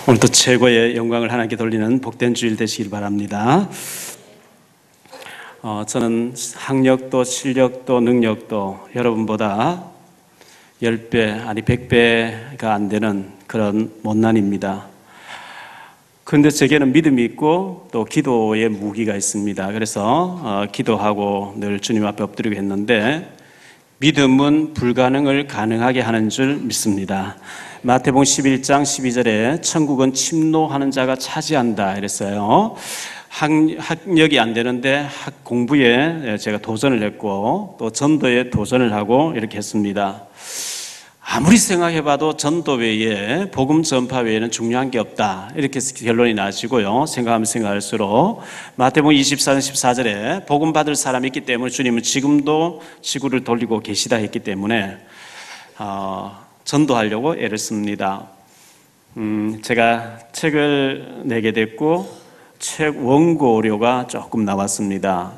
오늘도 최고의 영광을 하나님께 돌리는 복된 주일 되시길 바랍니다. 저는 학력도 실력도 능력도 여러분보다 10배 아니 100배가 안 되는 그런 못난입니다. 그런데 제게는 믿음이 있고 또 기도의 무기가 있습니다. 그래서 기도하고 늘 주님 앞에 엎드리고 했는데 믿음은 불가능을 가능하게 하는 줄 믿습니다. 마태복음 11장 12절에 천국은 침노하는 자가 차지한다 이랬어요. 학력이 안 되는데 공부에 제가 도전을 했고 또 전도에 도전을 하고 이렇게 했습니다. 아무리 생각해봐도 전도 외에 복음 전파 외에는 중요한 게 없다 이렇게 결론이 나시고요. 생각하면 생각할수록 마태복음 24장 14절에 복음 받을 사람이 있기 때문에 주님은 지금도 지구를 돌리고 계시다 했기 때문에 전도하려고 애를 씁니다. 제가 책을 내게 됐고 책 원고료가 조금 나왔습니다.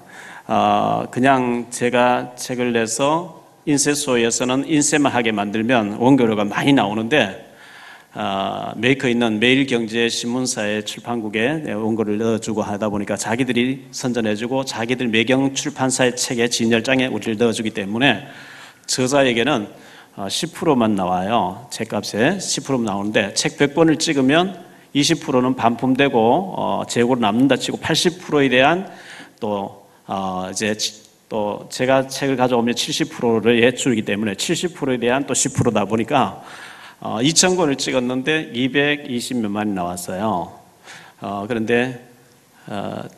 그냥 제가 책을 내서 인쇄소에서는 인쇄만 하게 만들면 원고료가 많이 나오는데 메이커 있는 매일경제신문사의 출판국에 원고를 넣어주고 하다 보니까 자기들이 선전해주고 자기들 매경 출판사의 책에 진열장에 우리를 넣어주기 때문에 저자에게는 10%만 나와요. 책값에 10%만 나오는데 책 100번을 찍으면 20%는 반품되고 재고로 남는다 치고 80%에 대한 또 제가 책을 가져오면 70%를 예출이기 때문에 70%에 대한 또 10%다 보니까 2,000권을 찍었는데 220몇만이 나왔어요. 그런데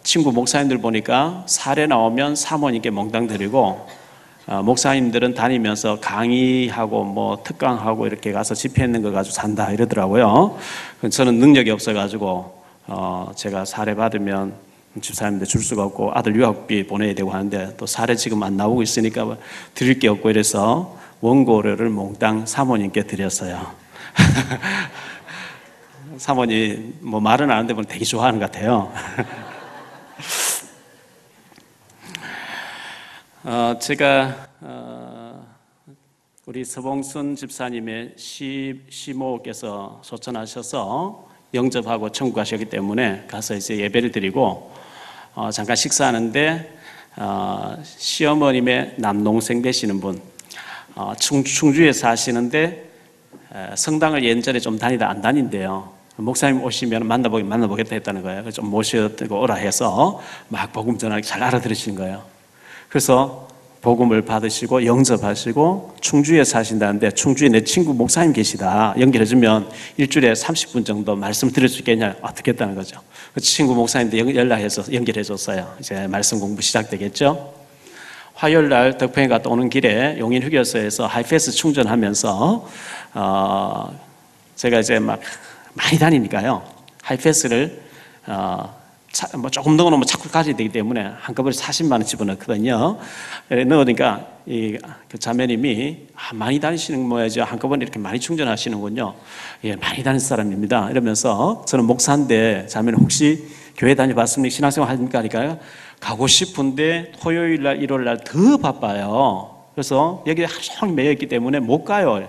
친구 목사님들 보니까 사례 나오면 사모님께 몽땅 드리고 목사님들은 다니면서 강의하고 뭐 특강하고 이렇게 가서 집회했는 거 가지고 산다 이러더라고요. 저는 능력이 없어가지고 제가 사례 받으면 집사님들 줄 수가 없고 아들 유학비 보내야 되고 하는데 또 사례 지금 안 나오고 있으니까 드릴 게 없고 이래서 원고료를 몽땅 사모님께 드렸어요. 사모님 뭐 말은 안 하는데 보면 되게 좋아하는 것 같아요. 제가 우리 서봉순 집사님의 시모께서 소천하셔서 영접하고 천국 가셨기 때문에 가서 이제 예배를 드리고 잠깐 식사하는데 시어머님의 남동생 되시는 분 충주에 사시는데 성당을 예전에 좀 다니다 안 다닌대요. 목사님 오시면 만나보겠다 했다는 거예요. 그래서 좀 모시고 오라 해서 막 복음 전하기 잘 알아들으시는 거예요. 그래서 복음을 받으시고 영접하시고 충주에 사신다는데 충주에 내 친구 목사님 계시다 연결해주면 일주일에 30분 정도 말씀 들을 수 있겠냐 어떻게 했다는 거죠. 그 친구 목사님한테 연락해서 연결해줬어요. 이제 말씀 공부 시작되겠죠. 화요일날 덕평에 갔다 오는 길에 용인 휴게소에서 하이패스 충전하면서 제가 이제 막 많이 다니니까요 하이패스를 뭐 조금 넣어놓으면 자꾸 가져야 되기 때문에 한꺼번에 40만 원 집어넣거든요. 넣으니까 그 자매님이 많이 다니시는 모양이죠. 한꺼번에 이렇게 많이 충전하시는군요. 예, 많이 다니는 사람입니다. 이러면서 저는 목사인데 자매는 혹시 교회 다녀봤습니까? 신앙생활 하십니까? 하니까 가고 싶은데 토요일날 일요일날 더 바빠요. 그래서 여기 하루 종일 매여있기 때문에 못 가요.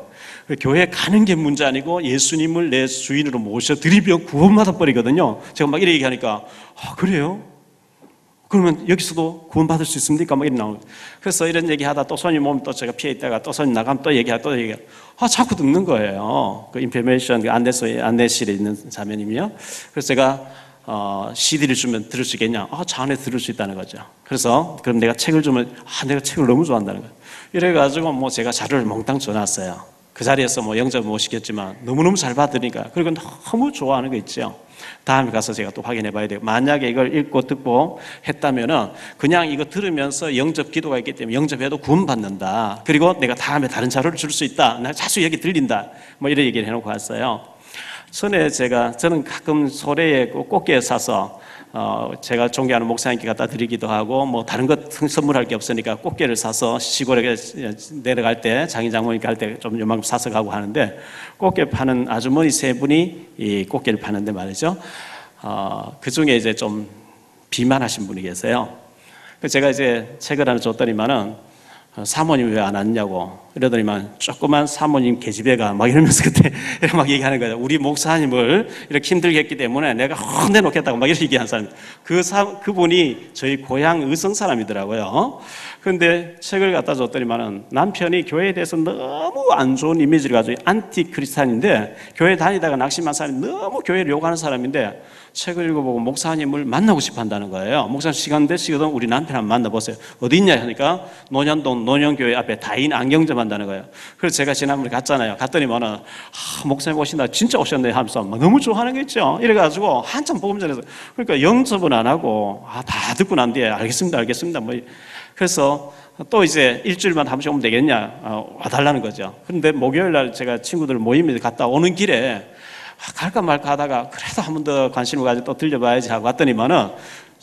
교회 가는 게 문제 아니고 예수님을 내 주인으로 모셔드리면 구원받아 버리거든요. 제가 막 이렇게 얘기하니까 그래요? 그러면 여기서도 구원받을 수 있습니까? 막 이렇게 나오는 거예요. 그래서 이런 얘기하다 또 손님 오면 또 제가 피해 있다가 또 손님 나가면 또 얘기하고 자꾸 듣는 거예요. 그 인포메이션 그 안내실에 있는 자매님이요. 그래서 제가 CD를 주면 들을 수 있겠냐? 차 안에 들을 수 있다는 거죠. 그래서 그럼 내가 책을 주면 내가 책을 너무 좋아한다는 거예요. 이래가지고 뭐 제가 자료를 몽땅 줘놨어요. 그 자리에서 뭐 영접 못 시켰지만 너무너무 잘 받으니까 그리고 너무 좋아하는 거 있죠. 다음에 가서 제가 또 확인해 봐야 돼요. 만약에 이걸 읽고 듣고 했다면은 그냥 이거 들으면서 영접 기도가 있기 때문에 영접해도 구원받는다. 그리고 내가 다음에 다른 자료를 줄 수 있다. 나 자주 여기 들린다. 뭐 이런 얘기를 해놓고 왔어요. 전에 저는 가끔 소래에 꽃게 사서 제가 존경하는 목사님께 갖다 드리기도 하고 뭐 다른 것 선물할 게 없으니까 꽃게를 사서 시골에 내려갈 때 장인 장모님 갈 때 좀 요만큼 사서 가고 하는데 꽃게 파는 아주머니 세 분이 이 꽃게를 파는데 말이죠. 그 중에 이제 좀 비만하신 분이 계세요. 제가 이제 책을 하나 줬더니만은 사모님 왜 안 왔냐고 이러더니만 조그만 사모님 계집애가 막 이러면서 그때 막 얘기하는 거예요. 우리 목사님을 이렇게 힘들게 했기 때문에 내가 혼내놓겠다고 막 이렇게 얘기한 사람. 그분이 저희 고향 의성 사람이더라고요. 그런데 책을 갖다 줬더니만은 남편이 교회에 대해서 너무 안 좋은 이미지를 가지고 안티 크리스찬인데 교회 다니다가 낙심한 사람이 너무 교회를 욕하는 사람인데 책을 읽어보고 목사님을 만나고 싶어 한다는 거예요. 목사님 시간 되시거든 우리 남편 한번 만나보세요. 어디 있냐 하니까 논현동 논현교회 앞에 다인 안경점 한다는 거예요. 그래서 제가 지난번에 갔잖아요. 갔더니만은 목사님 오신다 진짜 오셨네 하면서 막 너무 좋아하는 게 있죠. 이래가지고 한참 복음 전해서 그러니까 영접은 안 하고 다 듣고 난 뒤에 알겠습니다 뭐 그래서 또 이제 일주일만 한 번씩 오면 되겠냐 와달라는 거죠. 그런데 목요일 날 제가 친구들 모임에 갔다 오는 길에 갈까 말까 하다가 그래도 한 번 더 관심을 가지고 또 들려봐야지 하고 왔더니만은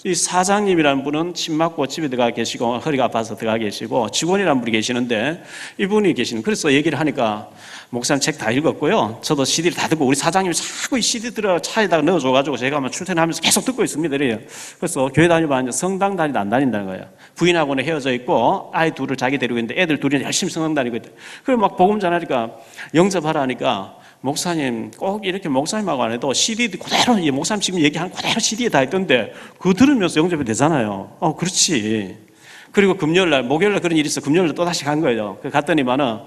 이 사장님이라는 분은 침 맞고 집에 들어가 계시고 허리가 아파서 들어가 계시고 직원이라는 분이 계시는데 이분이 계시는 그래서 얘기를 하니까 목사님 책 다 읽었고요. 저도 CD를 다 듣고 우리 사장님이 자꾸 이 CD 들어 차에다가 넣어줘가지고 제가 아마 출퇴근하면서 계속 듣고 있습니다. 이래요. 그래서 교회 다니면 성당 다니다 안 다닌다는 거예요. 부인하고는 헤어져 있고 아이 둘을 자기 데리고 있는데 애들 둘이 열심히 성당 다니고 있대. 그래 막 복음 전하니까 영접하라 하니까 목사님 꼭 이렇게 목사님하고 안 해도 CD 그대로 목사님 지금 얘기하는 그대로 CD에 다 있던데 그거 들으면서 영접이 되잖아요. 그렇지. 그리고 금요일날 목요일날 그런 일이 있어 금요일날 또다시 간 거예요. 갔더니만은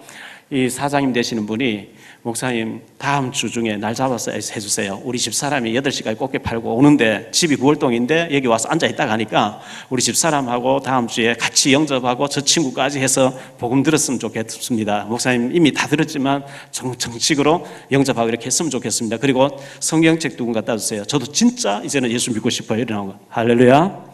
이 사장님 되시는 분이 목사님 다음 주 중에 날 잡아서 해주세요. 우리 집사람이 8시까지 꽃게 팔고 오는데 집이 구월동인데 여기 와서 앉아있다가 하니까 우리 집사람하고 다음 주에 같이 영접하고 저 친구까지 해서 복음 들었으면 좋겠습니다. 목사님 이미 다 들었지만 정식으로 영접하고 이렇게 했으면 좋겠습니다. 그리고 성경책 두 권 갖다 주세요. 저도 진짜 이제는 예수 믿고 싶어요. 이러는 거. 할렐루야.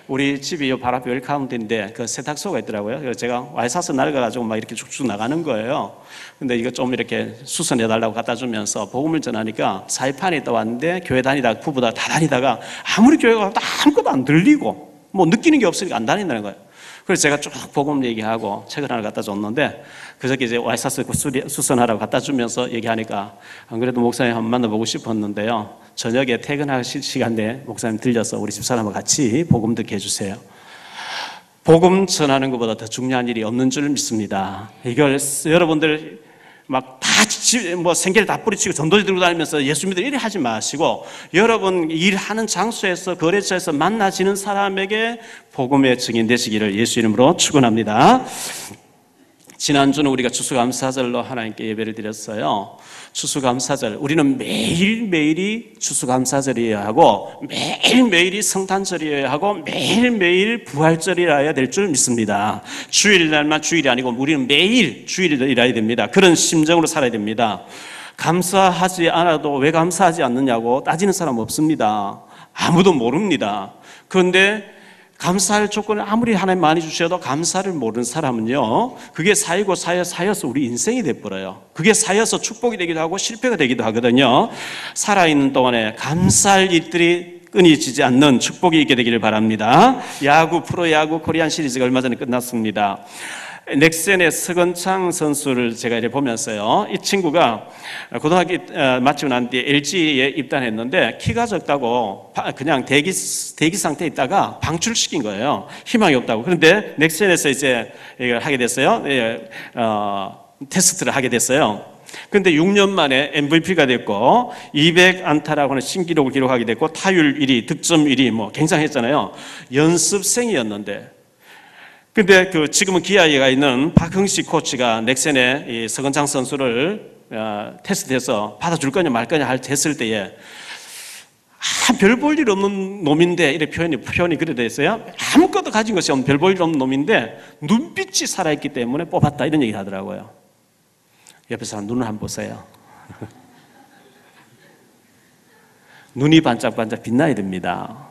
우리 집이 바로 앞에 웰카운트인데 그 세탁소가 있더라고요. 그래서 제가 와이사스 낡아가지고 막 이렇게 쭉쭉 나가는 거예요. 근데 이거 좀 이렇게 수선해달라고 갖다 주면서 복음을 전하니까 사이판에 또 왔는데 교회 다니다가 부부다 다 다니다가 아무리 교회 가도 아무것도 안 들리고 뭐 느끼는 게 없으니까 안 다닌다는 거예요. 그래서 제가 쭉 복음 얘기하고 책을 하나 갖다 줬는데 그저께 이제 와이사스 수선하라고 갖다 주면서 얘기하니까 안 그래도 목사님 한번 만나보고 싶었는데요. 저녁에 퇴근하실 시간에 목사님 들려서 우리 집사람과 같이 복음 듣게 해주세요. 복음 전하는 것보다 더 중요한 일이 없는 줄 믿습니다. 이걸 여러분들 막 다 뭐 생계를 다 뿌리치고 전도지 들고 다니면서 예수 믿으러 이래 하지 마시고 여러분 일하는 장소에서 거래처에서 만나지는 사람에게 복음의 증인 되시기를 예수 이름으로 축원합니다. 지난주는 우리가 추수감사절로 하나님께 예배를 드렸어요. 추수감사절, 우리는 매일매일이 추수감사절이어야 하고 매일매일이 성탄절이어야 하고 매일매일 부활절이라야 될 줄 믿습니다. 주일날만 주일이 아니고 우리는 매일 주일이라야 됩니다. 그런 심정으로 살아야 됩니다. 감사하지 않아도 왜 감사하지 않느냐고 따지는 사람 없습니다. 아무도 모릅니다. 그런데 감사할 조건을 아무리 하나님 많이 주셔도 감사를 모르는 사람은요, 그게 쌓이고 쌓여서 우리 인생이 돼버려요. 그게 쌓여서 축복이 되기도 하고 실패가 되기도 하거든요. 살아있는 동안에 감사할 일들이 끊이지지 않는 축복이 있게 되기를 바랍니다. 프로야구 코리안 시리즈가 얼마 전에 끝났습니다. 넥센의 서건창 선수를 제가 이렇게 보면서요, 이 친구가 고등학교 마치고 난 뒤에 LG에 입단했는데 키가 적다고 그냥 대기 상태에 있다가 방출시킨 거예요. 희망이 없다고. 그런데 넥센에서 이제 이걸 하게 됐어요. 테스트를 하게 됐어요. 근데 6년 만에 MVP가 됐고 200안타라고 하는 신기록을 기록하게 됐고 타율 1위, 득점 1위 뭐 굉장했잖아요. 연습생이었는데 근데 지금은 기아에 있는 박흥식 코치가 넥센의 이 서건창 선수를 테스트해서 받아줄 거냐 말 거냐 했을 때에 별 볼 일 없는 놈인데 이렇게 표현이 그래 돼 있어요. 아무것도 가진 것이 없는 별 볼 일 없는 놈인데 눈빛이 살아있기 때문에 뽑았다 이런 얘기 하더라고요. 옆에 사람 눈을 한번 보세요. 눈이 반짝반짝 빛나야 됩니다.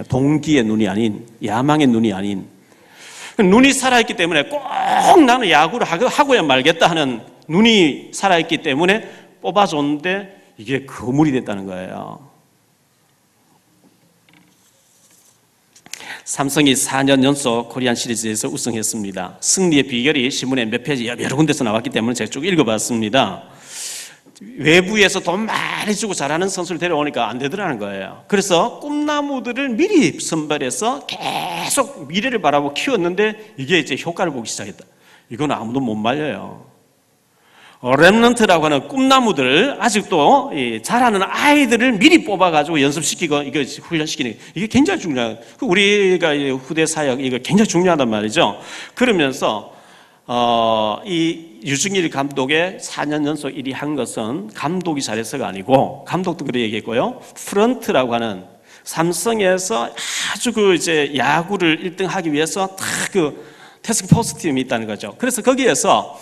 동기의 눈이 아닌 야망의 눈이 아닌 눈이 살아있기 때문에 꼭 나는 야구를 하고야 말겠다 하는 눈이 살아있기 때문에 뽑아줬는데 이게 거물이 됐다는 거예요. 삼성이 4년 연속 코리안 시리즈에서 우승했습니다. 승리의 비결이 신문에 몇 페이지 여러 군데서 나왔기 때문에 제가 쭉 읽어봤습니다. 외부에서 돈 많이 주고 잘하는 선수를 데려오니까 안 되더라는 거예요. 그래서 꿈나무들을 미리 선발해서 계속 미래를 바라보고 키웠는데 이게 이제 효과를 보기 시작했다. 이건 아무도 못 말려요. 렘넌트라고 하는 꿈나무들, 아직도 자라는 아이들을 미리 뽑아가지고 연습시키고 이거 훈련시키는 이게 굉장히 중요해요. 우리가 후대 사역 이거 굉장히 중요하단 말이죠. 그러면서 이 유승일 감독의 4년 연속 1위 한 것은 감독이 잘해서가 아니고, 감독도 그렇게 얘기했고요. 프런트라고 하는 삼성에서 아주 이제 야구를 1등 하기 위해서 다 태스크 포스 팀이 있다는 거죠. 그래서 거기에서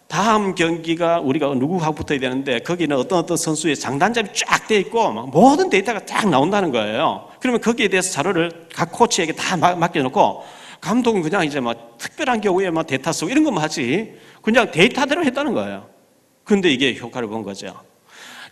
다음 경기가 우리가 누구하고 붙어야 되는데 거기는 어떤 선수의 장단점이 쫙 돼 있고 모든 데이터가 쫙 나온다는 거예요. 그러면 거기에 대해서 자료를 각 코치에게 다 맡겨놓고 감독은 그냥 이제 특별한 경우에 데이터 쓰고 이런 것만 하지 그냥 데이터대로 했다는 거예요. 근데 이게 효과를 본 거죠.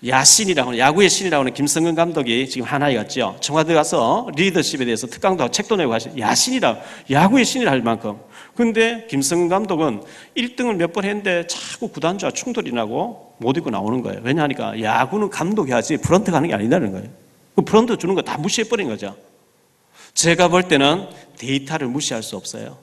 야신이라고 하는, 야구의 신이라고 하는 김성근 감독이 지금 하나에 갔죠. 청와대 가서 리더십에 대해서 특강도 하고 책도 내고 하시, 야신이라, 야구의 신이라 할 만큼. 근데 김성근 감독은 1등을 몇 번 했는데 자꾸 구단주와 충돌이 나고 못 이고 나오는 거예요. 왜냐하니까 야구는 감독이 하지 프런트가 하는 게 아니라는 거예요. 그 프런트 주는 거 다 무시해버린 거죠. 제가 볼 때는 데이터를 무시할 수 없어요.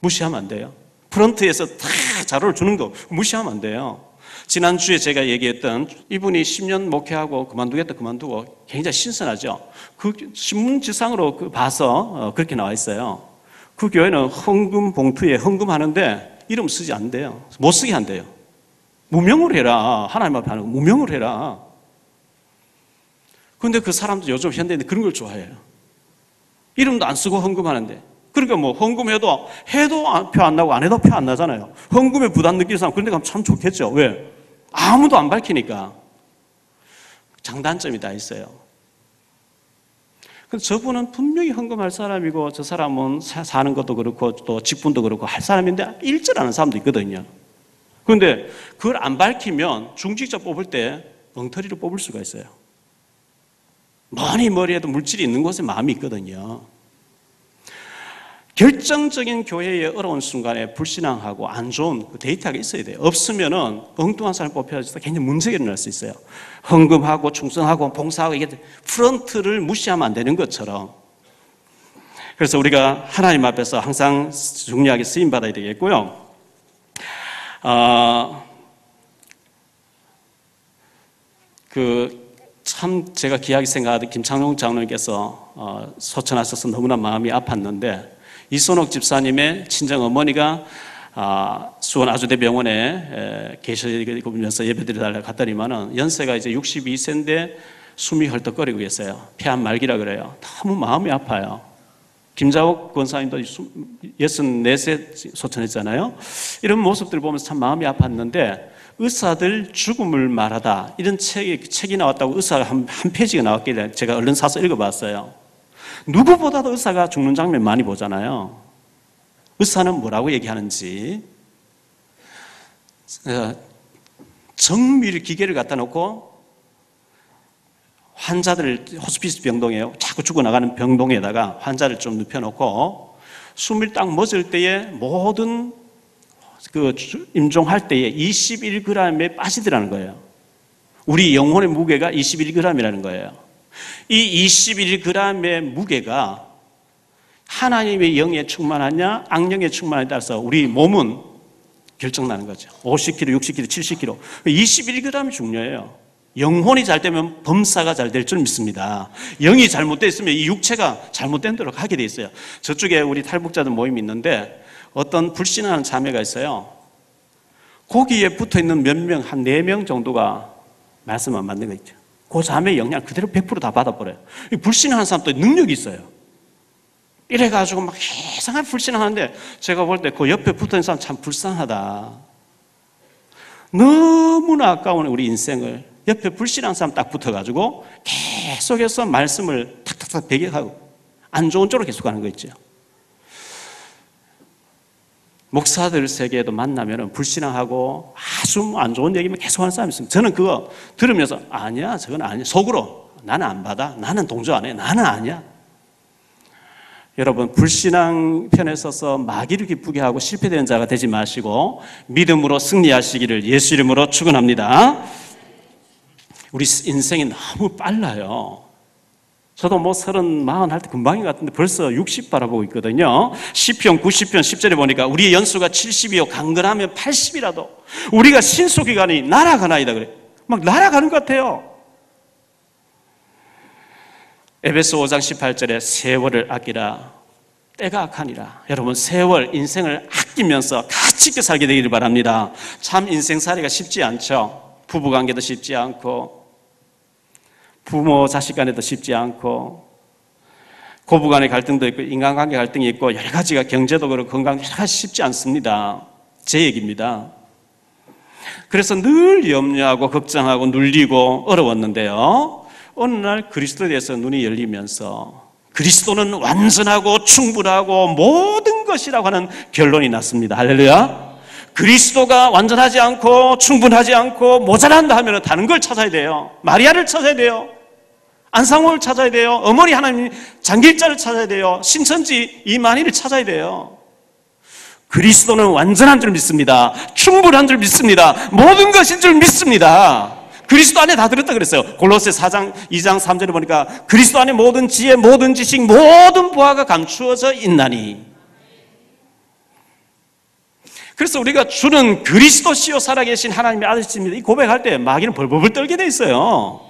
무시하면 안 돼요. 프런트에서 다 자료를 주는 거 무시하면 안 돼요. 지난주에 제가 얘기했던 이분이 10년 목회하고 그만두겠다 그만두고 굉장히 신선하죠. 그 신문지상으로 봐서 그렇게 나와 있어요. 그 교회는 헌금 봉투에 헌금하는데 이름 쓰지 않는데요. 못 쓰게 한대요. 무명으로 해라. 하나님 앞에 하는 거 무명으로 해라. 그런데 그 사람도 요즘 현대인데 그런 걸 좋아해요. 이름도 안 쓰고 헌금하는데. 그러니까 헌금해도 표 안 나고 안 해도 표 안 나잖아요. 헌금에 부담 느끼는 사람 그런 데 가면 참 좋겠죠. 왜? 아무도 안 밝히니까. 장단점이 다 있어요. 근데 저분은 분명히 헌금할 사람이고 저 사람은 사는 것도 그렇고 또 직분도 그렇고 할 사람인데 일절하는 사람도 있거든요. 그런데 그걸 안 밝히면 중직자 뽑을 때 엉터리를 뽑을 수가 있어요. 많이 머리에도 물질이 있는 곳에 마음이 있거든요. 결정적인 교회의 어려운 순간에 불신앙하고 안 좋은 데이터가 있어야 돼요. 없으면은 엉뚱한 사람 뽑혀서 굉장히 문제가 일어날 수 있어요. 헌금하고 충성하고 봉사하고 이게 프런트를 무시하면 안 되는 것처럼. 그래서 우리가 하나님 앞에서 항상 중요하게 쓰임 받아야 되겠고요. 참 제가 귀하게 생각하던 김창룡 장로님께서 소천하셔서 너무나 마음이 아팠는데, 이선옥 집사님의 친정 어머니가 수원 아주대병원에 계시면서 예배드리달라고 갔더니만은 연세가 이제 62세인데 숨이 헐떡거리고 계세요. 폐암 말기라 그래요. 너무 마음이 아파요. 김자옥 권사님도 64세 소천했잖아요. 이런 모습들을 보면서 참 마음이 아팠는데, 의사들 죽음을 말하다 이런 책이 나왔다고 의사가 한 페이지가 나왔길래 제가 얼른 사서 읽어봤어요. 누구보다도 의사가 죽는 장면 많이 보잖아요. 의사는 뭐라고 얘기하는지. 정밀 기계를 갖다 놓고 환자들을 호스피스 병동에 자꾸 죽어나가는 병동에다가 환자를 좀 눕혀놓고 숨을 딱 멎을 때에 모든 임종할 때에 21g에 빠지더라는 거예요. 우리 영혼의 무게가 21g이라는 거예요. 이 21g의 무게가 하나님의 영에 충만하냐 악령에 충만하냐에 따라서 우리 몸은 결정나는 거죠. 50kg, 60kg, 70kg. 21g이 중요해요. 영혼이 잘 되면 범사가 잘 될 줄 믿습니다. 영이 잘못되어 있으면 이 육체가 잘못된 대로 가게 돼 있어요. 저쪽에 우리 탈북자들 모임이 있는데 어떤 불신하는 자매가 있어요. 거기에 붙어있는 몇 명, 한 4명 정도가 말씀 안 맞는 거 있죠. 그 자매의 영향을 그대로 100% 다 받아버려요. 불신하는 사람도 능력이 있어요. 이래가지고 막 이상한 불신하는데 제가 볼 때 그 옆에 붙어있는 사람 참 불쌍하다. 너무나 아까운 우리 인생을 옆에 불신한 사람 딱 붙어가지고 계속해서 말씀을 탁탁탁 배격하고 안 좋은 쪽으로 계속 가는 거 있죠. 목사들 세계에도 만나면 불신앙하고 아주 안 좋은 얘기만 계속하는 사람이 있습니다. 저는 그거 들으면서 아니야, 저건 아니야. 속으로 나는 안 받아. 나는 동조 안 해. 나는 아니야. 여러분, 불신앙 편에 서서 마귀를 기쁘게 하고 실패되는 자가 되지 마시고 믿음으로 승리하시기를 예수 이름으로 축원합니다. 우리 인생이 너무 빨라요. 저도 뭐 30, 40 할 때 금방인 것 같은데 벌써 60 바라보고 있거든요. 시편 90편 10절에 보니까 우리의 연수가 70이요 강건하면 80이라도 우리가 신속기간이 날아가나이다 그래. 막 날아가는 것 같아요. 에베소 5장 18절에 세월을 아끼라 때가 악하니라. 여러분 세월 인생을 아끼면서 가치 있게 살게 되기를 바랍니다. 참 인생살이가 쉽지 않죠. 부부관계도 쉽지 않고 부모 자식 간에도 쉽지 않고 고부 간의 갈등도 있고 인간관계 갈등이 있고 여러 가지가 경제도 그렇고 건강 여러 가지 쉽지 않습니다. 제 얘기입니다. 그래서 늘 염려하고 걱정하고 눌리고 어려웠는데요. 어느 날 그리스도에 대해서 눈이 열리면서 그리스도는 완전하고 충분하고 모든 것이라고 하는 결론이 났습니다. 할렐루야. 그리스도가 완전하지 않고 충분하지 않고 모자란다 하면 다른 걸 찾아야 돼요. 마리아를 찾아야 돼요. 안상호를 찾아야 돼요. 어머니 하나님 장길자를 찾아야 돼요. 신천지 이만희를 찾아야 돼요. 그리스도는 완전한 줄 믿습니다. 충분한 줄 믿습니다. 모든 것인 줄 믿습니다. 그리스도 안에 다 들었다 그랬어요. 골로새 4장 2장 3절에 보니까 그리스도 안에 모든 지혜, 모든 지식, 모든 부하가 감추어져 있나니. 그래서 우리가 주는 그리스도시요 살아계신 하나님의 아들이십니다. 이 고백할 때 마귀는 벌벌 떨게 돼 있어요.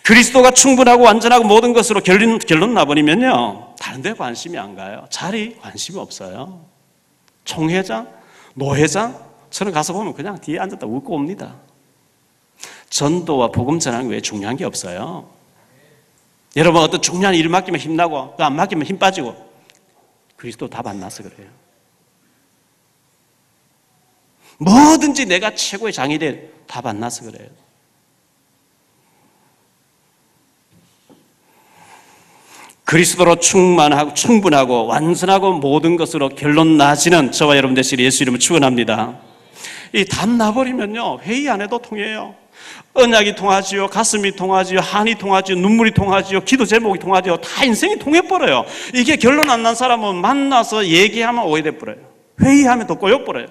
그리스도가 충분하고 완전하고 모든 것으로 결론 나버리면요 다른 데 관심이 안 가요. 자리 관심이 없어요. 총회장, 노회장 저는 가서 보면 그냥 뒤에 앉았다 웃고 옵니다. 전도와 복음 전하는 게 왜 중요한 게 없어요? 여러분 어떤 중요한 일 맡기면 힘나고 안 맡기면 힘 빠지고 그리스도 답 안 나서 그래요. 뭐든지 내가 최고의 장이 될 답 안 나서 그래요. 그리스도로 충분하고 완전하고 모든 것으로 결론 나지는 저와 여러분 되시길 예수 이름으로 축원합니다. 이 답 나버리면요 회의 안 해도 통해요. 언약이 통하지요, 가슴이 통하지요, 한이 통하지요, 눈물이 통하지요, 기도 제목이 통하지요. 다 인생이 통해버려요. 이게 결론 안 난 사람은 만나서 얘기하면 오해돼버려요. 회의하면 더 꼬여버려요.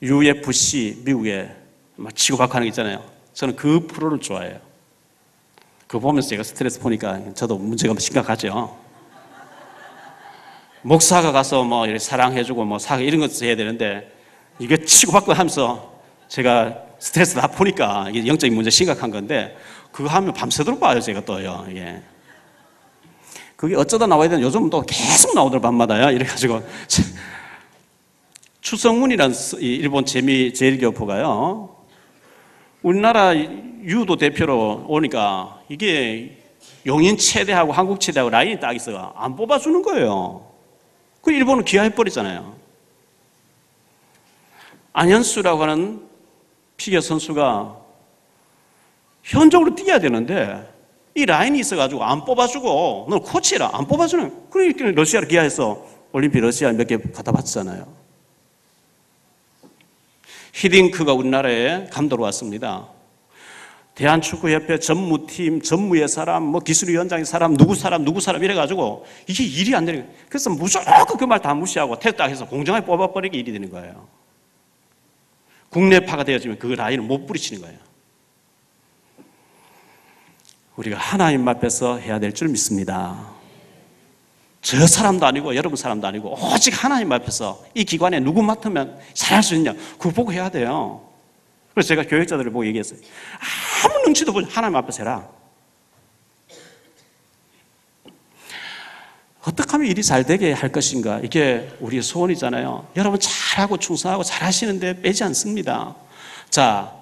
UFC 미국에 막 치고받고 하는 게 있잖아요. 저는 그 프로를 좋아해요. 그거 보면서 제가 스트레스 보니까 저도 문제가 심각하죠. 목사가 가서 뭐 이렇게 사랑해주고 뭐 사과 이런 것도 해야 되는데 이게 치고받고 하면서 제가 스트레스 다 푸니까 이게 영적인 문제 심각한 건데 그거 하면 밤새도록 봐요. 제가 또요. 이게 그게 어쩌다 나와야 되는 요즘 또 계속 나오더라고요. 밤마다요. 이래가지고 추성문이라는 일본 제일교포가요. 우리나라 유도 대표로 오니까 이게 용인 체대하고 한국 체대하고 라인이 딱 있어가 안 뽑아주는 거예요. 그 일본은 기하해버리잖아요. 안현수라고 하는 피겨 선수가 현적으로 뛰어야 되는데 이 라인이 있어가지고 안 뽑아주고 너 코치해라 안 뽑아주는 그러니까 러시아를 기하해서 올림픽 러시아 몇 개 갖다 바쳤잖아요. 히딩크가 우리나라에 감독으로 왔습니다. 대한축구협회 전무팀, 전무의 사람, 뭐 기술위원장의 사람, 누구 사람 이래가지고 이게 일이 안 되는 거예요. 그래서 무조건 그 말 다 무시하고 택딱 해서 공정하게 뽑아버리기 일이 되는 거예요. 국내파가 되어지면 그 라인을 못 부리치는 거예요. 우리가 하나님 앞에서 해야 될 줄 믿습니다. 저 사람도 아니고 여러분 사람도 아니고 오직 하나님 앞에서 이 기관에 누구 맡으면 잘할 수 있냐 그거 보고 해야 돼요. 그래서 제가 교육자들을 보고 얘기했어요. 아무 눈치도 보지 하나님 앞에서 해라. 어떻게 하면 일이 잘 되게 할 것인가 이게 우리의 소원이잖아요. 여러분 잘하고 충성하고 잘하시는데 빼지 않습니다. 자,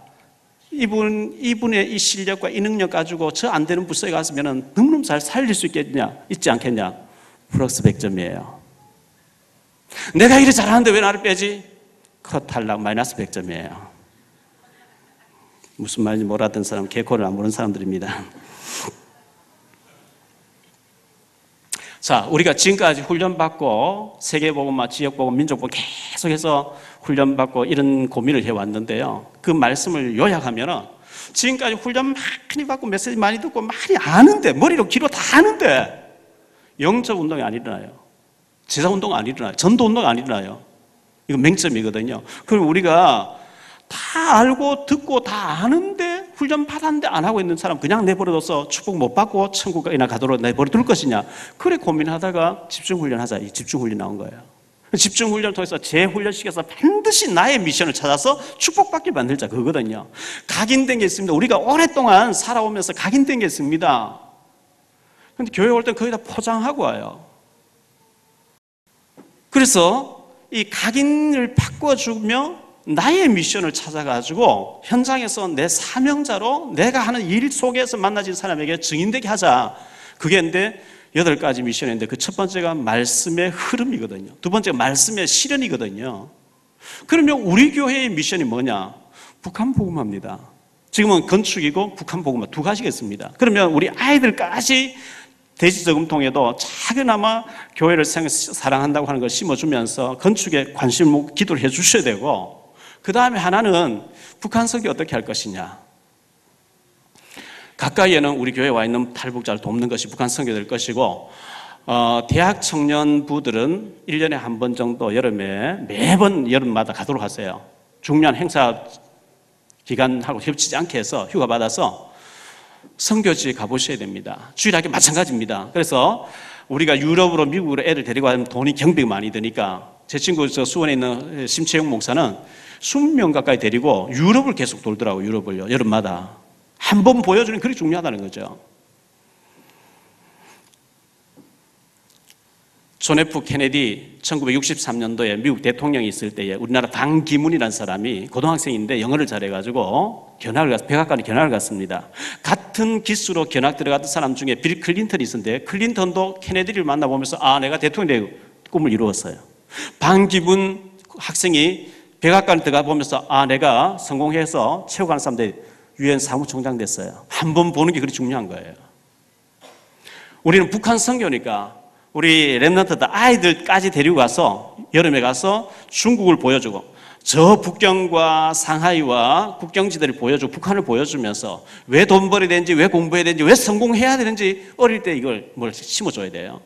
이분의 이 실력과 이 능력 가지고 저 안 되는 부서에 갔으면 너무너무 잘 살릴 수 있지 않겠냐. 플러스 100점이에요. 내가 일을 잘하는데 왜 나를 빼지? 컷 탈락 마이너스 100점이에요. 무슨 말인지 몰랐던 사람, 개코를 안 보는 사람들입니다. 자, 우리가 지금까지 훈련받고 세계복음화, 지역복음, 민족복음 계속해서 훈련받고 이런 고민을 해왔는데요. 그 말씀을 요약하면 지금까지 훈련 많이 받고 메시지 많이 듣고 많이 아는데 머리로 귀로 다 아는데 영적 운동이 안 일어나요. 제사운동 안 일어나요. 전도운동 안 일어나요. 이거 맹점이거든요. 그럼 우리가 다 알고 듣고 다 아는데 훈련 받았는데 안 하고 있는 사람 그냥 내버려둬서 축복 못 받고 천국이나 가도록 내버려둘 것이냐, 그래 고민하다가 집중훈련하자. 이 집중훈련 나온 거예요. 집중훈련을 통해서 재훈련시켜서 반드시 나의 미션을 찾아서 축복받게 만들자, 그거거든요. 각인된 게 있습니다. 우리가 오랫동안 살아오면서 각인된 게 있습니다. 근데 교회 올 땐 거의 다 포장하고 와요. 그래서 이 각인을 바꿔주며 나의 미션을 찾아가지고 현장에서 내 사명자로 내가 하는 일 속에서 만나진 사람에게 증인되게 하자. 그게 근데 8가지 미션인데 그 첫 번째가 말씀의 흐름이거든요. 두 번째가 말씀의 실현이거든요. 그러면 우리 교회의 미션이 뭐냐? 북한 복음화입니다. 지금은 건축이고 북한 복음화 두 가지겠습니다. 그러면 우리 아이들까지 대지저금통에도 작은아마 교회를 사랑한다고 하는 걸 심어주면서 건축에 관심을 기도를 해 주셔야 되고, 그 다음에 하나는 북한 설교 어떻게 할 것이냐. 가까이에는 우리 교회에 와 있는 탈북자를 돕는 것이 북한 선교 될 것이고, 대학 청년부들은 1년에 한 번 정도 여름에 매번 여름마다 가도록 하세요. 중요한 행사 기간하고 겹치지 않게 해서 휴가 받아서 선교지에 가보셔야 됩니다. 주일학교 마찬가지입니다. 그래서 우리가 유럽으로 미국으로 애를 데리고 가면 돈이 경비가 많이 드니까 제 친구 저 수원에 있는 심채용 목사는 20명 가까이 데리고 유럽을 계속 돌더라고요. 유럽을요. 여름마다. 한 번 보여주는 게 그렇게 중요하다는 거죠. 존 F 케네디 1963년도에 미국 대통령이 있을 때에 우리나라 방기문이라는 사람이 고등학생인데 영어를 잘해가지고 백악관에 견학을 갔습니다. 같은 기수로 견학 들어갔던 사람 중에 빌 클린턴이 있었는데 클린턴도 케네디를 만나보면서 내가 대통령이 될 꿈을 이루었어요. 방기문 학생이 백악관에 들어가 보면서 내가 성공해서 채워가는 사람들이 유엔 사무총장 됐어요. 한 번 보는 게 그렇게 중요한 거예요. 우리는 북한 선교니까 우리 렘넌트들 아이들까지 데리고 가서 여름에 가서 중국을 보여주고 저 북경과 상하이와 국경지대를 보여주고 북한을 보여주면서 왜 돈 벌어야 되는지, 왜 공부해야 되는지, 왜 성공해야 되는지 어릴 때 이걸 심어줘야 돼요.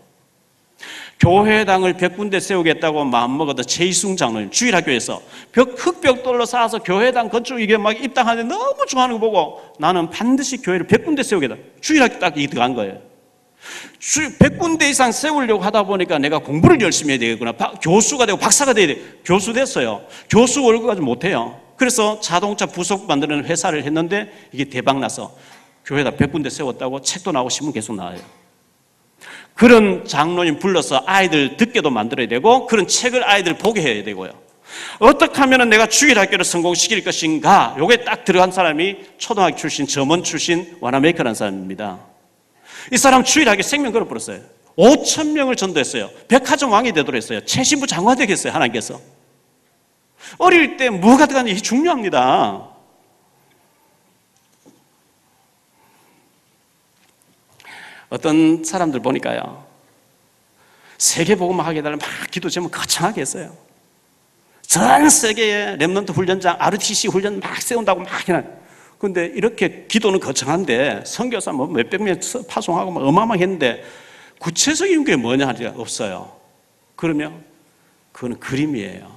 교회당을 100군데 세우겠다고 마음먹었던 최이승 장로님, 주일학교에서 흑벽돌로 쌓아서 교회당 건축 이게 막 입당하는데 너무 좋아하는 거 보고 나는 반드시 교회를 100군데 세우겠다. 주일학교 딱 이게 들어간 거예요. 100군데 이상 세우려고 하다 보니까 내가 공부를 열심히 해야 되겠구나. 교수가 되고 박사가 돼야 돼. 교수 됐어요. 교수 월급 가지고 못해요. 그래서 자동차 부속 만드는 회사를 했는데 이게 대박 나서 교회에다 100군데 세웠다고 책도 나오고 신문 계속 나와요. 그런 장로님 불러서 아이들 듣게도 만들어야 되고 그런 책을 아이들 보게 해야 되고요. 어떻게 하면 내가 주일학교를 성공시킬 것인가? 요게 딱 들어간 사람이 초등학교 출신, 점원 출신 와나메이커라는 사람입니다. 이 사람 주일학교 생명 걸어버렸어요. 5,000명을 전도했어요. 백화점 왕이 되도록 했어요. 최신부 장관 되겠어요, 하나님께서. 어릴 때 뭐가 들어가는지 중요합니다. 어떤 사람들 보니까요, 세계복음화 하게 해달라고 막 기도 제목 거창하게 했어요. 전 세계에 렘넌트 훈련장, ROTC 훈련 막 세운다고 막 해놔. 근데 이렇게 기도는 거창한데 선교사 뭐 몇백 명 파송하고 막 어마어마하게 했는데 구체적인 게 뭐냐 하지 없어요. 그러면 그건 그림이에요.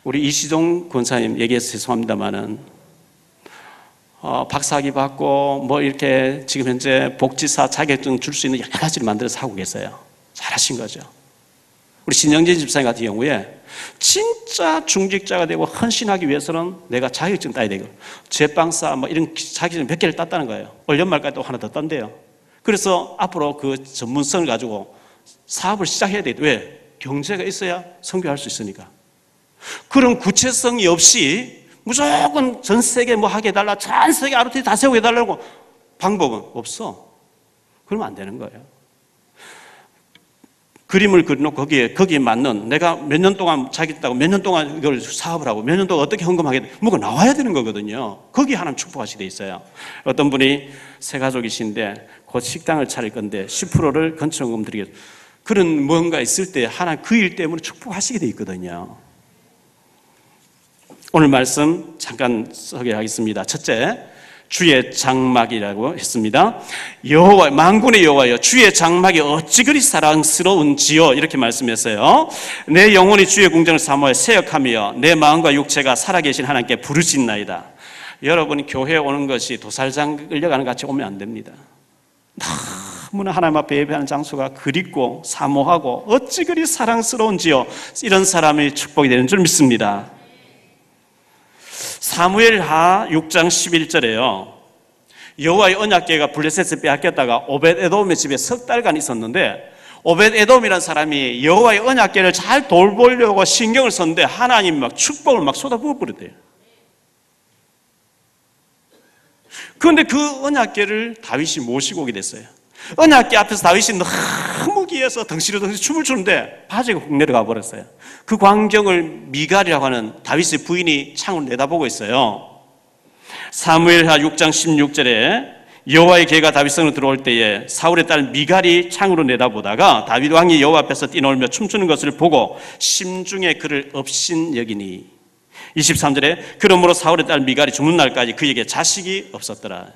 우리 이시종 권사님 얘기해서 죄송합니다만은 박사학위 받고 뭐 이렇게 지금 현재 복지사 자격증 줄 수 있는 여러 가지를 만들어서 하고 계세요. 잘하신 거죠. 우리 신영진 집사님 같은 경우에 진짜 중직자가 되고 헌신하기 위해서는 내가 자격증 따야 되고 제빵사 뭐 이런 자격증 100개를 땄다는 거예요. 올 연말까지 또 하나 더 딴대요. 그래서 앞으로 그 전문성을 가지고 사업을 시작해야 돼요. 왜? 경제가 있어야 선교할 수 있으니까. 그런 구체성이 없이 무조건 전 세계 뭐 하게 해달라, 전 세계 ROTC 다 세우게 해달라고 방법은 없어. 그러면 안 되는 거예요. 그림을 그려놓고 거기에 맞는 내가 몇 년 동안 자기 있다고 몇 년 동안 이걸 사업을 하고 몇 년 동안 어떻게 헌금하게 돼. 뭐가 나와야 되는 거거든요. 거기에 하나님 축복하시게 돼 있어요. 어떤 분이 세 가족이신데 곧 식당을 차릴 건데 10%를 건축헌금 드리겠다. 그런 뭔가 있을 때 하나님 그 일 때문에 축복하시게 돼 있거든요. 오늘 말씀 잠깐 소개하겠습니다. 첫째, 주의 장막이라고 했습니다. 여호와, 만군의 여호와여, 주의 장막이 어찌 그리 사랑스러운지요, 이렇게 말씀했어요. 내 영혼이 주의 궁정을 사모하여 새역하며 내 마음과 육체가 살아계신 하나님께 부르짖나이다. 여러분이 교회에 오는 것이 도살장 끌려가는 같이 오면 안 됩니다. 너무나 하나님 앞에 예배하는 장소가 그립고 사모하고 어찌 그리 사랑스러운지요, 이런 사람이 축복이 되는 줄 믿습니다. 사무엘하 6장 11절에요. 여호와의 언약궤가 블레셋에 빼앗겼다가 오벳에돔의 집에 석 달간 있었는데, 오벳에돔이라는 사람이 여호와의 언약궤를 잘 돌보려고 신경을 썼는데 하나님 막 축복을 막 쏟아부어 버렸대요. 그런데 그 언약궤를 다윗이 모시고 오게 됐어요. 언약궤 앞에서 다윗이 너무 귀해서 덩실덩실 춤을 추는데 바지가 훅 내려가 버렸어요. 그 광경을 미갈이라고 하는 다윗의 부인이 창으로 내다보고 있어요. 사무엘하 6장 16절에 여호와의 궤가 다윗성으로 들어올 때에 사울의 딸 미갈이 창으로 내다보다가 다윗 왕이 여호와 앞에서 뛰놀며 춤추는 것을 보고 심중에 그를 업신여기니, 23절에 그러므로 사울의 딸 미갈이 죽는 날까지 그에게 자식이 없었더라.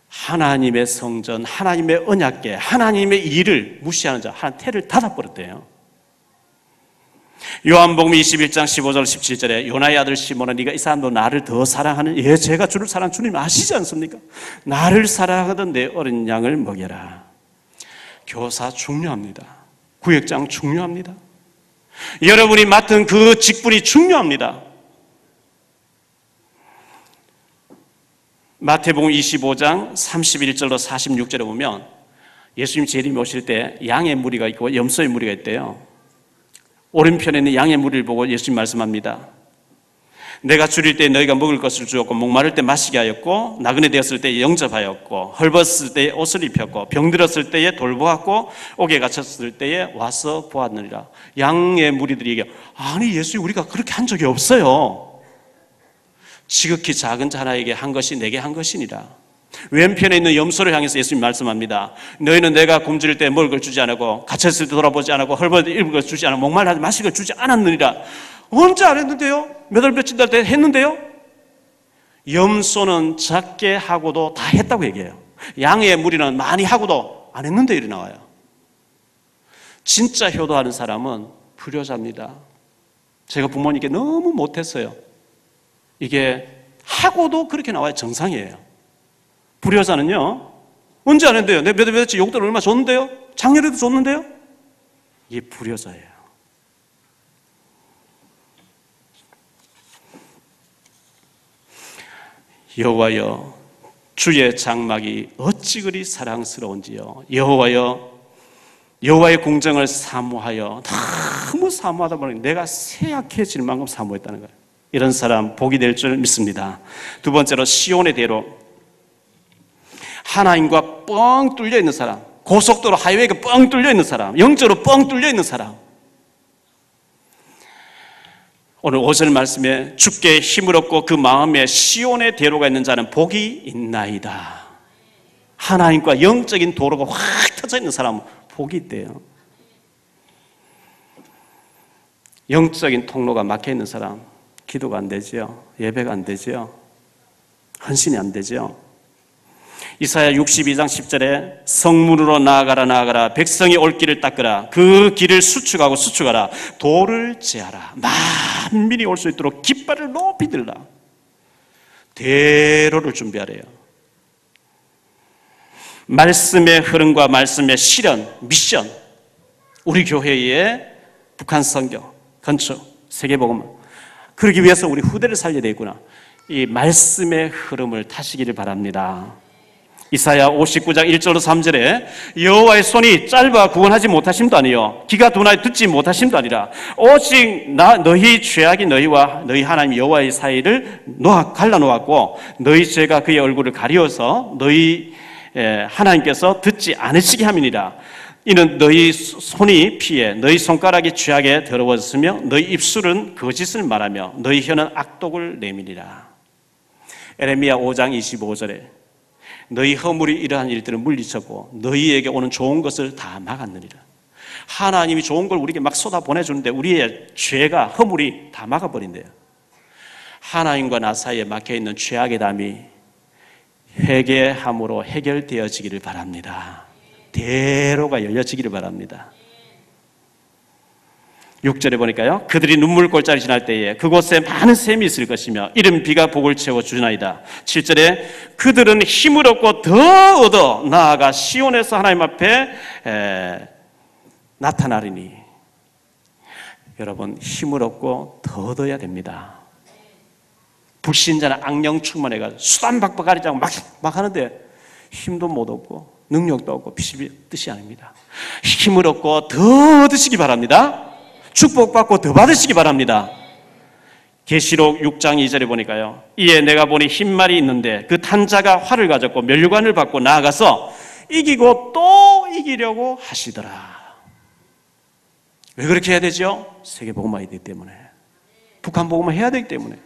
하나님의 성전, 하나님의 언약궤, 하나님의 일을 무시하는 자, 하나님 태를 닫아버렸대요. 요한복음 21장 15절 17절에 요나의 아들 시몬아, 네가 이 사람도 나를 더 사랑하는, 제가 주를 사랑하는 주님 아시지 않습니까? 나를 사랑하던 내 어린 양을 먹여라. 교사 중요합니다. 구역장 중요합니다. 여러분이 맡은 그 직분이 중요합니다. 마태복음 25장 31절로 46절에 보면 예수님 재림이 오실 때 양의 무리가 있고 염소의 무리가 있대요. 오른편에 있는 양의 무리를 보고 예수님 말씀합니다. 내가 줄일 때 너희가 먹을 것을 주었고, 목마를 때 마시게 하였고, 나그네 되었을 때 영접하였고, 헐벗을 때에 옷을 입혔고, 병들었을 때에 돌보았고, 옥에 갇혔을 때에 와서 보았느니라. 양의 무리들이 얘기해요. 아니 예수님, 우리가 그렇게 한 적이 없어요. 지극히 작은 자 하나에게 한 것이 내게 한 것이니라. 왼편에 있는 염소를 향해서 예수님 말씀합니다. 너희는 내가 굶주릴 때 먹을 걸 주지 않았고, 갇혔을 때 돌아보지 않았고, 헐벗을 입을 걸 주지 않았고, 목말라 마실 걸 주지 않았느니라. 언제 안 했는데요? 몇 월 며칠 때 했는데요? 염소는 작게 하고도 다 했다고 얘기해요. 양의 무리는 많이 하고도 안 했는데 이리 나와요. 진짜 효도하는 사람은 불효자입니다. 제가 부모님께 너무 못했어요. 이게 하고도 그렇게 나와야 정상이에요. 불효자는요, 언제 안 했는데요? 내 몇 월치 용돈 얼마 줬는데요? 작년에도 줬는데요? 이게 불효자예요. 여호와여, 주의 장막이 어찌 그리 사랑스러운지요. 여호와여, 여호와의 궁정을 사모하여, 너무 사모하다 보니 내가 쇠약해질 만큼 사모했다는 거예요. 이런 사람 복이 될 줄 믿습니다. 두 번째로 시온의 대로, 하나님과 뻥 뚫려 있는 사람, 고속도로 하이웨이가 뻥 뚫려 있는 사람, 영적으로 뻥 뚫려 있는 사람. 오늘 5절 말씀에 주께 힘을 얻고 그 마음에 시온의 대로가 있는 자는 복이 있나이다. 하나님과 영적인 도로가 확 터져 있는 사람은 복이 있대요. 영적인 통로가 막혀 있는 사람, 기도가 안 되지요. 예배가 안 되지요. 헌신이 안 되지요. 이사야 62장 10절에 성문으로 나아가라 나아가라, 백성이 올 길을 닦으라, 그 길을 수축하고 수축하라, 돌을 제하라, 만민이 올 수 있도록 깃발을 높이 들라. 대로를 준비하래요. 말씀의 흐름과 말씀의 실현, 미션, 우리 교회의 북한 선교, 건축, 세계복음, 그러기 위해서 우리 후대를 살려야 되겠구나. 이 말씀의 흐름을 타시기를 바랍니다. 이사야 59장 1절로 3절에 여호와의 손이 짧아 구원하지 못하심도 아니요 귀가 둔하여 듣지 못하심도 아니라 오직 너희 죄악이 너희와 너희 하나님 여호와의 사이를 갈라놓았고 너희 죄가 그의 얼굴을 가리워서 너희 하나님께서 듣지 않으시게 함이니라. 이는 너희 손이 피해 너희 손가락이 죄악에 더러워졌으며 너희 입술은 거짓을 말하며 너희 혀는 악독을 내밀이라. 에레미야 5장 25절에 너희 허물이 이러한 일들을 물리쳤고 너희에게 오는 좋은 것을 다 막았느니라. 하나님이 좋은 걸 우리에게 막 쏟아 보내주는데 우리의 죄가, 허물이 다 막아버린대요. 하나님과 나 사이에 막혀있는 죄악의 담이 회개함으로 해결되어지기를 바랍니다. 대로가 열려지기를 바랍니다. 6절에 보니까요, 그들이 눈물골짜기 지날 때에 그곳에 많은 샘이 있을 것이며 이른 비가 복을 채워 주나이다. 7절에 그들은 힘을 얻고 더 얻어 나아가 시온에서 하나님 앞에 나타나리니. 여러분, 힘을 얻고 더 얻어야 됩니다. 불신자는 악령 충만해가 수단박박하리자고 막 하는데 힘도 못 얻고 능력도 없고 뜻이 아닙니다. 힘을 얻고 더 얻으시기 바랍니다. 축복받고 더 받으시기 바랍니다. 계시록 6장 2절에 보니까요, 이에 내가 보니 흰말이 있는데 그 탄자가 활을 가졌고 면류관을 받고 나아가서 이기고 또 이기려고 하시더라. 왜 그렇게 해야 되죠? 세계복음화해야 되기 때문에, 북한 복음화 해야 되기 때문에.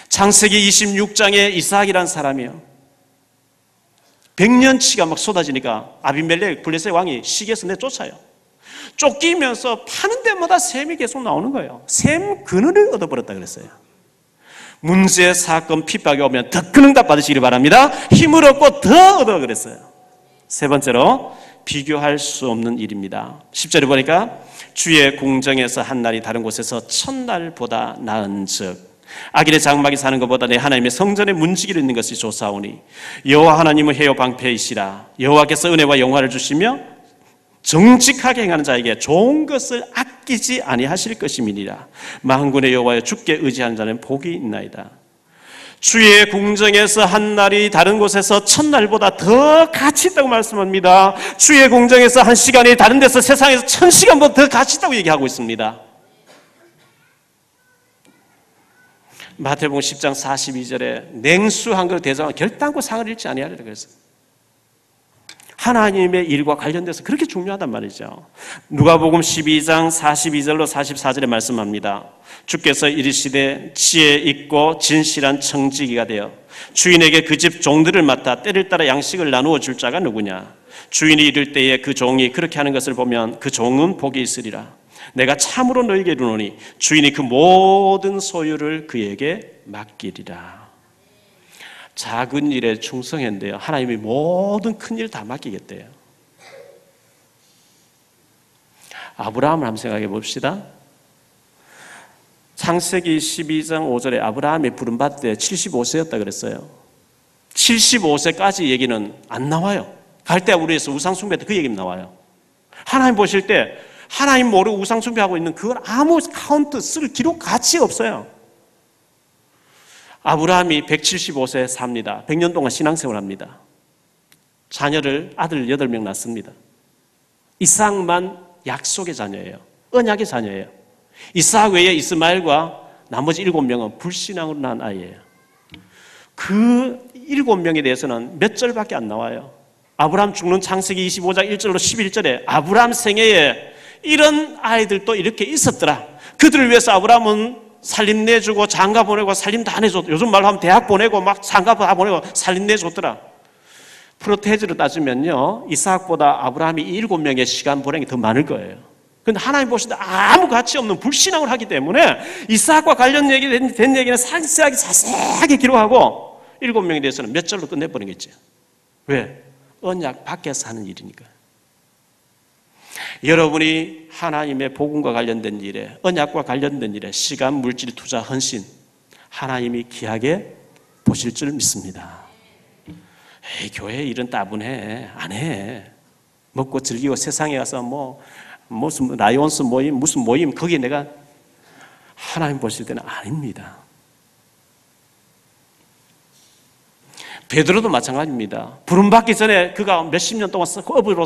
창세기 26장에 이삭이라는 사람이요, 100년치가 막 쏟아지니까 아비멜렉 블레셋 왕이 시기해서 내쫓아요. 쫓기면서 파는 데마다 셈이 계속 나오는 거예요. 셈 근원을 얻어버렸다 그랬어요. 문제, 사건, 핍박이 오면 더 큰 응답 받으시기를 바랍니다. 힘을 얻고 더 얻어 그랬어요. 세 번째로, 비교할 수 없는 일입니다. 10절에 보니까 주의 궁정에서 한 날이 다른 곳에서 첫날보다 나은즉 악인의 장막이 사는 것보다 내 하나님의 성전에 문지기를 있는 것이 좋사오니 여호와 하나님은 해요 방패이시라. 여호와께서 은혜와 영화를 주시며 정직하게 행하는 자에게 좋은 것을 아끼지 아니하실 것임이니라. 만군의 여호와여, 주께 의지하는 자는 복이 있나이다. 주의 궁정에서 한 날이 다른 곳에서 첫날보다 더 가치 있다고 말씀합니다. 주의 궁정에서 한 시간이 다른 데서 세상에서 1000시간보다 더 가치 있다고 얘기하고 있습니다. 마태복음 10장 42절에 냉수한 걸 대장하고 결단코 상을 잃지 아니하리라 그랬어요. 하나님의 일과 관련돼서 그렇게 중요하단 말이죠. 누가복음 12장 42절로 44절에 말씀합니다. 주께서 이르시되 지혜 있고 진실한 청지기가 되어 주인에게 그 집 종들을 맡아 때를 따라 양식을 나누어 줄 자가 누구냐. 주인이 이를 때에 그 종이 그렇게 하는 것을 보면 그 종은 복이 있으리라. 내가 참으로 너희에게 이르노니 주인이 그 모든 소유를 그에게 맡기리라. 작은 일에 충성했는데요, 하나님이 모든 큰 일 다 맡기겠대요. 아브라함을 한번 생각해 봅시다. 창세기 12장 5절에 아브라함이 부름받을 때 75세였다 그랬어요. 75세까지 얘기는 안 나와요. 갈대아우르에서 우상숭배 때 그 얘기는 나와요. 하나님 보실 때 하나님 모르고 우상숭배하고 있는 그건 아무 카운트 쓸 기록 가치 없어요. 아브라함이 175세 삽니다. 100년 동안 신앙생활을 합니다. 자녀를 아들 8명 낳습니다. 이삭만 약속의 자녀예요. 언약의 자녀예요. 이삭 외에 이스마엘과 나머지 7명은 불신앙으로 낳은 아이예요. 그 7명에 대해서는 몇 절밖에 안 나와요. 아브라함 죽는 창세기 25장 1절로 11절에 아브라함 생애에 이런 아이들도 이렇게 있었더라. 그들을 위해서 아브라함은 살림 내주고 장가 보내고 살림 다 내줬. 요즘 말로 하면 대학 보내고 막 장가 다 보내고 살림 내줬더라. 프로테이지로 따지면요, 이삭보다 아브라함이 7명의 시간 보낸 게 더 많을 거예요. 그런데 하나님 보실 때 아무 가치 없는 불신앙을 하기 때문에 이삭과 관련 된 얘기는 상세하게 자세하게 기록하고 7명에 대해서는 몇 절로 끝내버리겠죠. 왜? 언약 밖에서 하는 일이니까. 여러분이 하나님의 복음과 관련된 일에, 언약과 관련된 일에 시간, 물질, 투자, 헌신 하나님이 귀하게 보실 줄 믿습니다. 에이, 교회 일은 따분해, 안 해. 먹고 즐기고 세상에 가서 무슨 라이온스 모임, 무슨 모임, 거기에 내가 하나님 보실 때는 아닙니다. 베드로도 마찬가지입니다. 부름받기 전에 그가 몇십 년 동안 업으로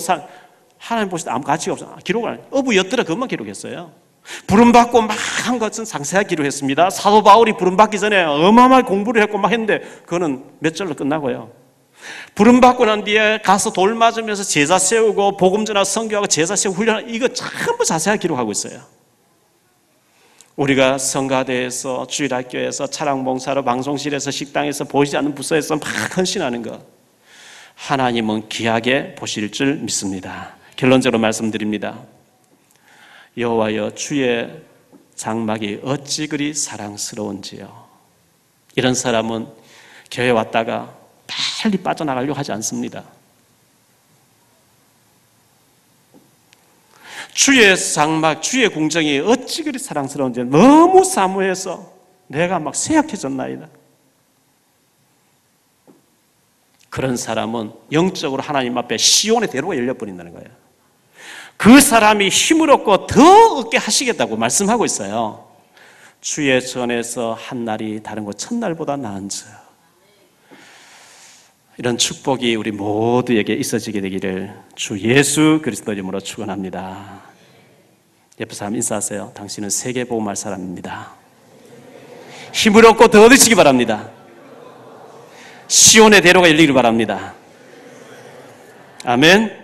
하나님 보실 때 아무 가치가 없어. 기록을 안 해요. 어부였더라 그것만 기록했어요. 부름받고 막 한 것은 상세하게 기록했습니다. 사도 바울이 부름받기 전에 어마어마하게 공부를 했고 막 했는데 그거는 몇 절로 끝나고요. 부름받고 난 뒤에 가서 돌 맞으면서 제자 세우고 복음 전하고 선교하고 제자 세우고 훈련하고 이거 전부 자세하게 기록하고 있어요. 우리가 성가대에서 주일학교에서 차량봉사로 방송실에서 식당에서 보이지 않는 부서에서 막 헌신하는 것 하나님은 귀하게 보실 줄 믿습니다. 결론적으로 말씀드립니다. 여호와여, 주의 장막이 어찌 그리 사랑스러운지요. 이런 사람은 교회 왔다가 빨리 빠져나가려고 하지 않습니다. 주의 장막, 주의 궁정이 어찌 그리 사랑스러운지 너무 사모해서 내가 막 쇠약해졌나이다. 그런 사람은 영적으로 하나님 앞에 시온의 대로가 열려버린다는 거예요. 그 사람이 힘을 얻고 더 얻게 하시겠다고 말씀하고 있어요. 주의 전에서 한 날이 다른 것 첫날보다 나은즉. 이런 축복이 우리 모두에게 있어지게 되기를 주 예수 그리스도 이름으로 축원합니다. 옆에 사람 인사하세요. 당신은 세계복음할 사람입니다. 힘을 얻고 더 얻으시기 바랍니다. 시온의 대로가 열리기를 바랍니다. 아멘.